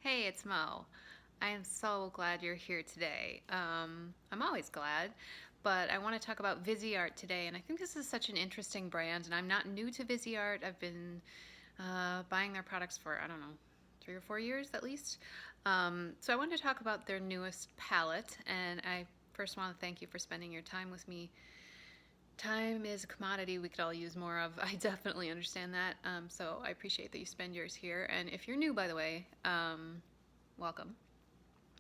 Hey, it's Mo. I am so glad you're here today. I'm always glad, but I want to talk about Viseart today, and I think this is such an interesting brand, and I'm not new to Viseart. I've been buying their products for, I don't know, 3 or 4 years at least. So I wanted to talk about their newest palette, and I first want to thank you for spending your time with me. Time is a commodity we could all use more of. I definitely understand that. So I appreciate that you spend yours here. And if you're new, by the way, welcome,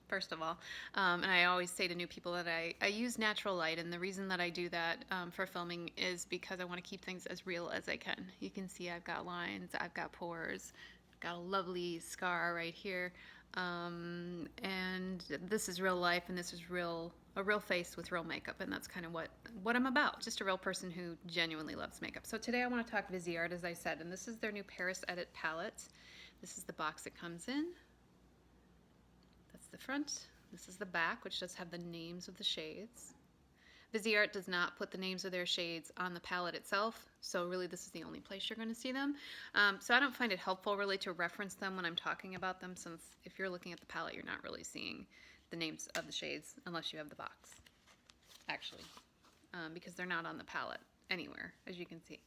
first of all. And I always say to new people that I use natural light, and the reason that I do that for filming is because I want to keep things as real as I can. You can see I've got lines, I've got pores, I've got a lovely scar right here. And this is real life, and this is a real face with real makeup, and that's kind of what I'm about. Just a real person who genuinely loves makeup. So today I want to talk Viseart, as I said, and this is their new Paris Edit palette. This is the box it comes in. That's the front. This is the back, which does have the names of the shades. Viseart does not put the names of their shades on the palette itself, so really this is the only place you're going to see them. So I don't find it helpful really to reference them when I'm talking about them, since if you're looking at the palette, you're not really seeing the names of the shades unless you have the box, actually, because they're not on the palette anywhere, as you can see.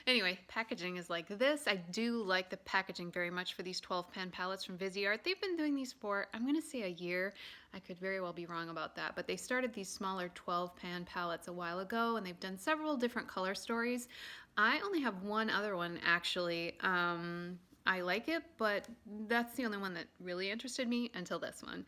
Anyway, packaging is like this. I do like the packaging very much for these 12 pan palettes from Viseart. They've been doing these for, I'm going to say, a year. I could very well be wrong about that, but they started these smaller 12 pan palettes a while ago, and they've done several different color stories. I only have one other one, actually. I like it, but that's the only one that really interested me until this one.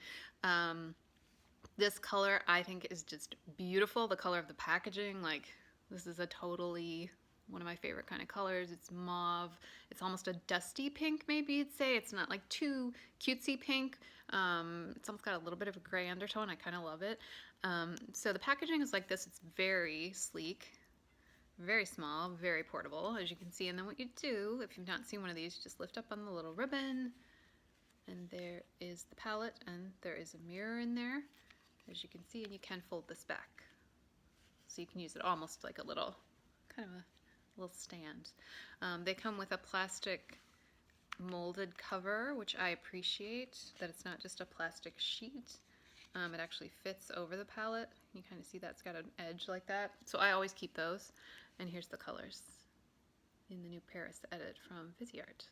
This color I think is just beautiful. The color of the packaging, like, this is a totally one of my favorite kind of colors. It's mauve. It's almost a dusty pink, maybe you'd say. It's not like too cutesy pink. It's almost got a little bit of a gray undertone. I kind of love it. So the packaging is like this. It's very sleek, very small, very portable, as you can see. And then what you do, if you've not seen one of these, you just lift up on the little ribbon, and there is the palette, and there is a mirror in there, as you can see, and you can fold this back. So you can use it almost like a little, kind of a little stand. They come with a plastic molded cover, which I appreciate, that it's not just a plastic sheet. It actually fits over the palette. You kind of see that's got an edge like that. So I always keep those. And here's the colors in the new Paris Edit from Viseart.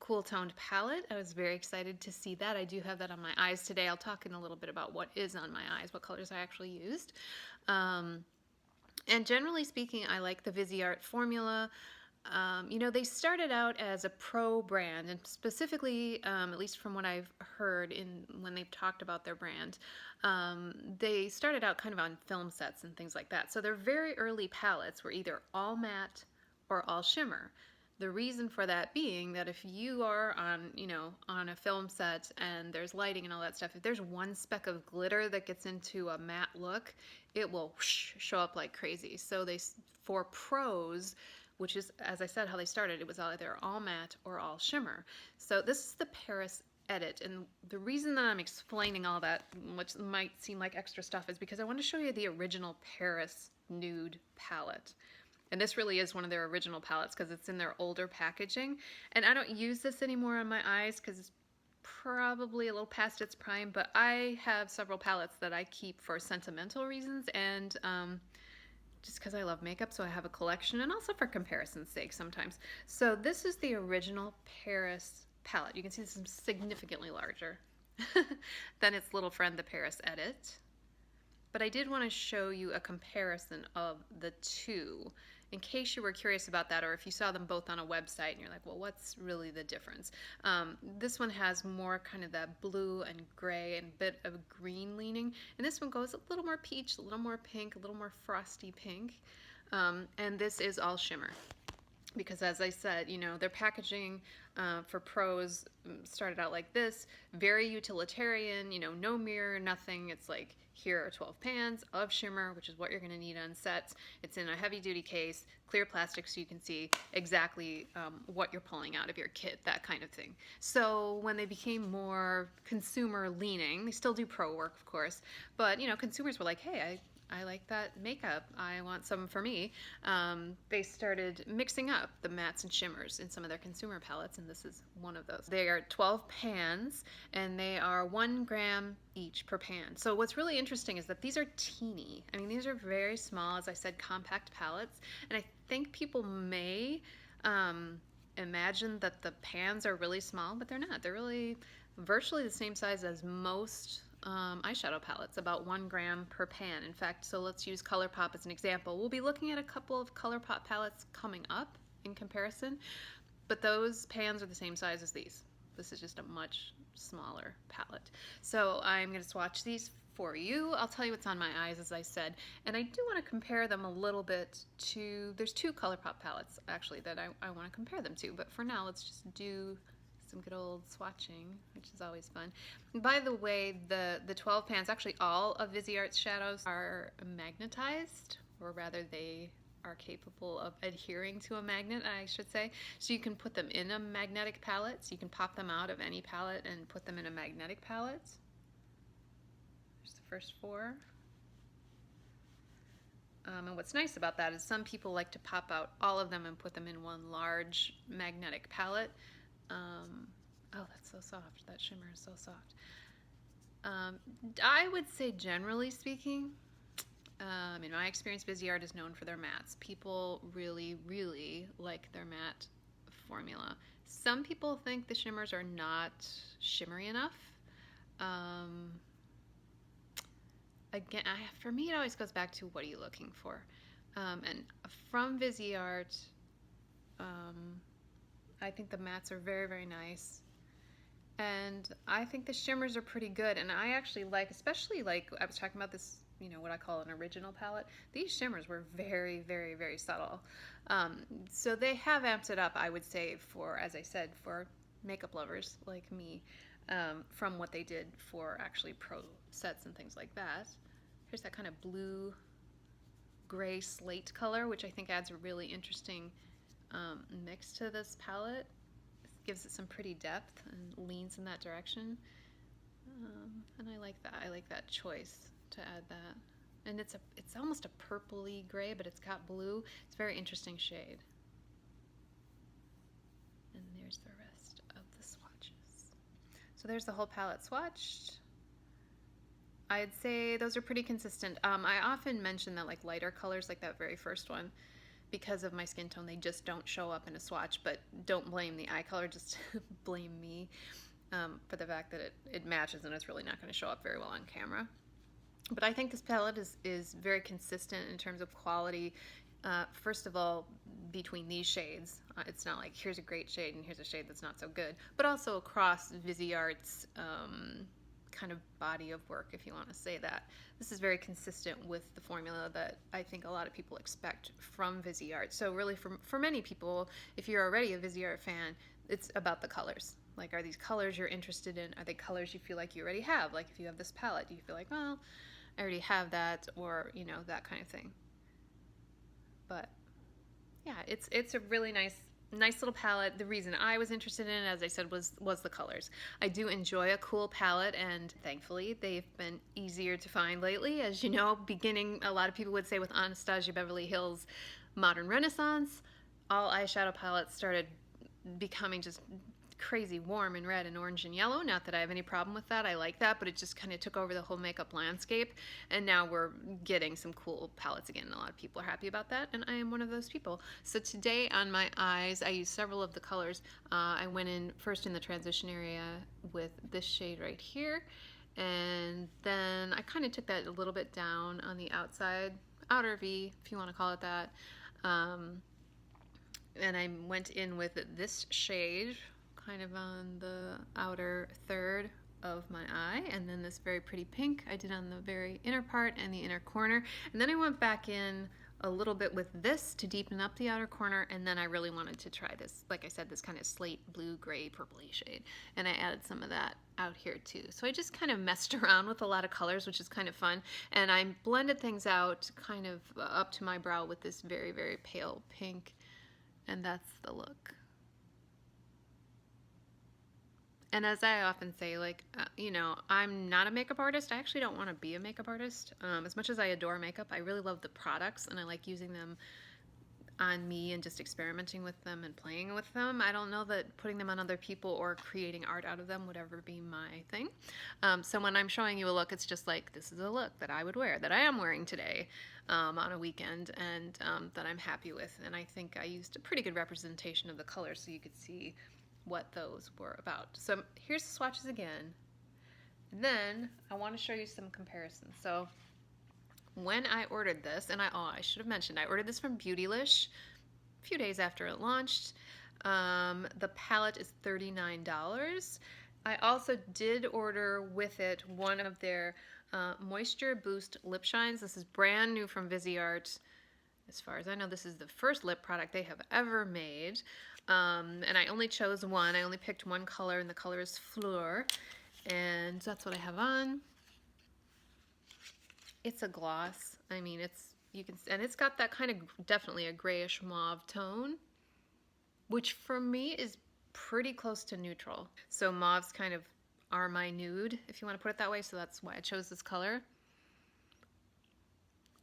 Cool toned palette. I was very excited to see that. I do have that on my eyes today. I'll talk in a little bit about what is on my eyes, what colors I actually used. And generally speaking, I like the Viseart formula. You know, they started out as a pro brand, and specifically, at least from what I've heard when they've talked about their brand, they started out kind of on film sets and things like that. So their very early palettes were either all matte or all shimmer. The reason for that being that if you are on, on a film set and there's lighting and all that stuff, if there's one speck of glitter that gets into a matte look, it will whoosh, show up like crazy. So for pros, which is, as I said, how they started, it was either all matte or all shimmer. So this is the Paris Edit, and the reason that I'm explaining all that, which might seem like extra stuff, is because I want to show you the original Paris Nude palette. And this really is one of their original palettes because it's in their older packaging. And I don't use this anymore on my eyes because it's probably a little past its prime, but I have several palettes that I keep for sentimental reasons and just because I love makeup, so I have a collection, and also for comparison's sake sometimes. So this is the original Paris palette. You can see this is significantly larger than its little friend, the Paris Edit. But I did want to show you a comparison of the two in case you were curious about that, or if you saw them both on a website and you're like, well, what's really the difference? This one has more kind of that blue and gray and a bit of green leaning, and this one goes a little more peach, a little more pink, a little more frosty pink, and this is all shimmer. Because as I said, their packaging for pros started out like this, very utilitarian, no mirror, nothing. It's like, here are 12 pans of shimmer, which is what you're going to need on sets. It's in a heavy duty case, clear plastic, so you can see exactly what you're pulling out of your kit, that kind of thing. So when they became more consumer leaning, they still do pro work, of course, but consumers were like, hey, I like that makeup. I want some for me. They started mixing up the mattes and shimmers in some of their consumer palettes, and this is one of those. They are 12 pans, and they are 1 gram each per pan. So what's really interesting is that these are teeny. I mean, these are very small, as I said, compact palettes, and I think people may imagine that the pans are really small, but they're not. They're really virtually the same size as most eyeshadow palettes, about 1 gram per pan. In fact, so let's use Colourpop as an example. We'll be looking at a couple of Colourpop palettes coming up in comparison, but those pans are the same size as these. This is just a much smaller palette. So I'm going to swatch these for you. I'll tell you what's on my eyes, as I said, and I do want to compare them a little bit to, there's 2 Colourpop palettes actually that I want to compare them to, but for now let's just do some good old swatching, which is always fun. And by the way, the 12 pans, actually all of Viseart's shadows are magnetized, or rather they are capable of adhering to a magnet, I should say. So you can put them in a magnetic palette, so you can pop them out of any palette and put them in a magnetic palette. There's the first 4. And what's nice about that is some people like to pop out all of them and put them in one large magnetic palette. Oh, that's so soft. That shimmer is so soft. I would say, generally speaking, in my experience, Viseart is known for their mattes. People really, really like their matte formula. Some people think the shimmers are not shimmery enough. Again, for me, it always goes back to what are you looking for? And from Viseart, I think the mattes are very, very nice. And I think the shimmers are pretty good. And I actually like, especially like I was talking about this, you know, what I call an original palette. These shimmers were very, very, very subtle. So they have amped it up, I would say, for, as I said, for makeup lovers like me, from what they did for actually pro sets and things like that. Here's that kind of blue gray slate color, which I think adds a really interesting mix to this palette. It gives it some pretty depth and leans in that direction, and I like that. I like that choice to add that. And it's almost a purpley gray, but it's got blue. It's a very interesting shade. And there's the rest of the swatches. So there's the whole palette swatched. I'd say those are pretty consistent. I often mention that like lighter colors, like that very first one, because of my skin tone, they just don't show up in a swatch, but don't blame the eye color, just blame me for the fact that it matches and it's really not going to show up very well on camera. But I think this palette is very consistent in terms of quality. First of all, between these shades, it's not like here's a great shade and here's a shade that's not so good, but also across Viseart's kind of body of work, if you want to say that. This is very consistent with the formula that I think a lot of people expect from Viseart. So really for many people, if you're already a Viseart fan, it's about the colors. Like, are these colors you're interested in? Are they colors you feel like you already have? Like if you have this palette, do you feel like, well, I already have that, or, you know, that kind of thing. But yeah, it's a really nice little palette. The reason I was interested in it, as I said, was the colors. I do enjoy a cool palette, and thankfully they've been easier to find lately. As you know, beginning, a lot of people would say, with Anastasia Beverly Hills Modern Renaissance, all eyeshadow palettes started becoming just crazy warm and red and orange and yellow. Not that I have any problem with that, I like that, but it just kind of took over the whole makeup landscape, and now we're getting some cool palettes again, and a lot of people are happy about that, and I am one of those people. So today on my eyes, I used several of the colors. I went in first in the transition area with this shade right here, and then I kind of took that a little bit down on the outside, outer V, if you want to call it that, and I went in with this shade kind of on the outer third of my eye, and then this very pretty pink I did on the very inner part and the inner corner, and then I went back in a little bit with this to deepen up the outer corner, and then I really wanted to try this, like I said, this kind of slate blue gray purpley shade, and I added some of that out here too. So I just kind of messed around with a lot of colors, which is kind of fun, and I blended things out kind of up to my brow with this very, very pale pink, and that's the look. And as I often say, like, you know, I'm not a makeup artist. I actually don't want to be a makeup artist. As much as I adore makeup, I really love the products and I like using them on me and just experimenting with them and playing with them. I don't know that putting them on other people or creating art out of them would ever be my thing. So when I'm showing you a look, it's just like, this is a look that I would wear, that I am wearing today on a weekend, and that I'm happy with. And I think I used a pretty good representation of the colors so you could see what those were about. So here's the swatches again. Then I want to show you some comparisons. So when I ordered this, and I should have mentioned, I ordered this from Beautylish a few days after it launched. The palette is $39. I also did order with it one of their Moisture Boost lip shines. This is brand new from Viseart. As far as I know, this is the first lip product they have ever made. And I only chose one. I only picked one color, and the color is Fleur. And that's what I have on. It's a gloss. I mean, it's got that kind of definitely a grayish mauve tone, which for me is pretty close to neutral. So mauves kind of are my nude, if you want to put it that way. So that's why I chose this color.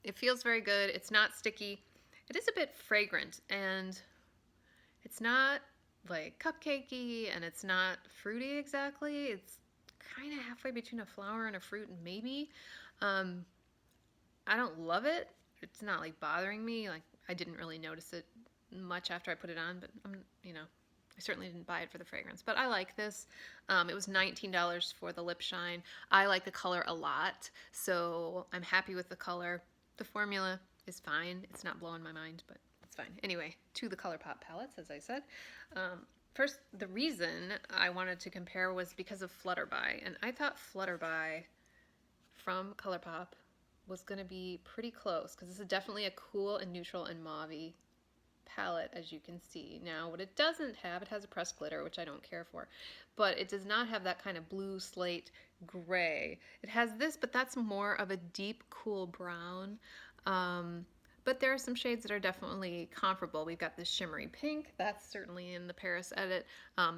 It feels very good. It's not sticky. It is a bit fragrant, and it's not like cupcakey, and it's not fruity exactly. It's kind of halfway between a flower and a fruit, maybe. I don't love it. It's not like bothering me. Like, I didn't really notice it much after I put it on, but you know, I certainly didn't buy it for the fragrance. But I like this. It was $19 for the lip shine. I like the color a lot, so I'm happy with the color. The formula is fine. It's not blowing my mind, but it's fine. Anyway, to the Colourpop palettes, as I said. First, the reason I wanted to compare was because of Flutterby, and I thought Flutterby from Colourpop was going to be pretty close, because this is definitely a cool and neutral and mauve-y palette, as you can see. Now, what it doesn't have, it has a pressed glitter, which I don't care for, but it does not have that kind of blue slate gray. It has this, but that's more of a deep, cool brown. But there are some shades that are definitely comparable. We've got this shimmery pink. That's certainly in the Paris edit.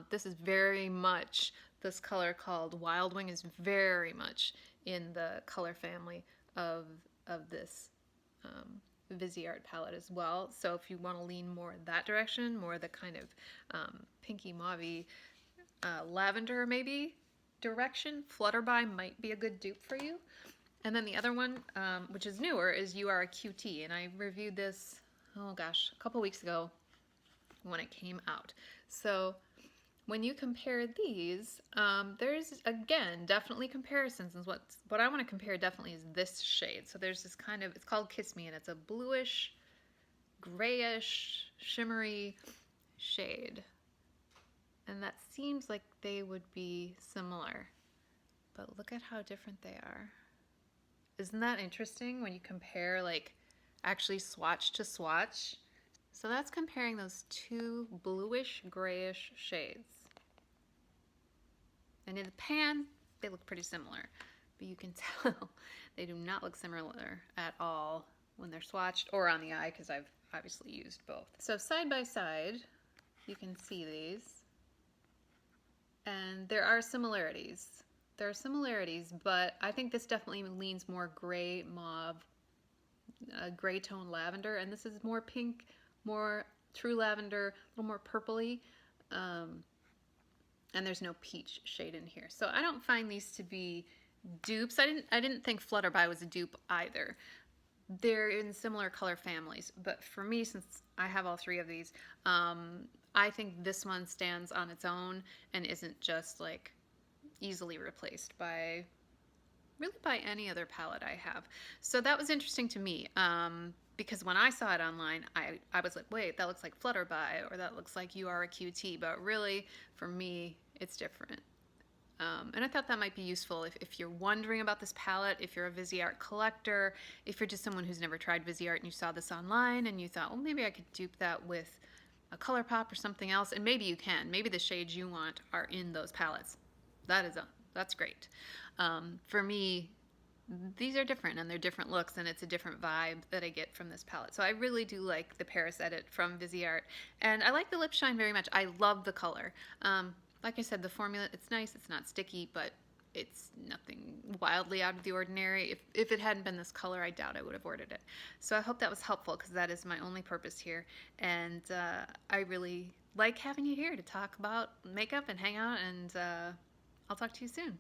This is very much, this color called Wild Wing is very much in the color family of this Viseart palette as well. So if you want to lean more that direction, more the kind of pinky mauve lavender maybe direction, Flutterby might be a good dupe for you. And then the other one, which is newer, is You Are a QT, and I reviewed this, oh gosh, a couple weeks ago when it came out. So when you compare these, there's, again, definitely comparisons, and what I want to compare definitely is this shade. So there's this kind of, it's called Kiss Me, and it's a bluish, grayish, shimmery shade. And that seems like they would be similar, but look at how different they are. Isn't that interesting when you compare, like, actually swatch to swatch? So that's comparing those two bluish, grayish shades. And in the pan, they look pretty similar, but you can tell they do not look similar at all when they're swatched or on the eye, because I've obviously used both. So side by side, you can see these, and there are similarities. There are similarities, but I think this definitely leans more gray mauve, gray tone lavender, and this is more pink, more true lavender, a little more purpley, and there's no peach shade in here. So I don't find these to be dupes. I didn't think Flutterby was a dupe either. They're in similar color families, but for me, since I have all three of these, I think this one stands on its own and isn't just like easily replaced by any other palette I have. So that was interesting to me, because when I saw it online, I was like, wait, that looks like Flutterby, or that looks like You Are a QT, but really, for me, it's different. And I thought that might be useful if you're wondering about this palette, if you're a Viseart collector, if you're just someone who's never tried Viseart and you saw this online and you thought, well, maybe I could dupe that with a Colourpop or something else, and maybe you can. Maybe the shades you want are in those palettes. That's great. For me, these are different, and they're different looks, and it's a different vibe that I get from this palette. So I really do like the Paris edit from Viseart, and I like the lip shine very much. I love the color. Like I said, the formula, it's nice, it's not sticky, but it's nothing wildly out of the ordinary. If it hadn't been this color, I doubt I would have ordered it. So I hope that was helpful, because that is my only purpose here. And I really like having you here to talk about makeup and hang out, and I'll talk to you soon.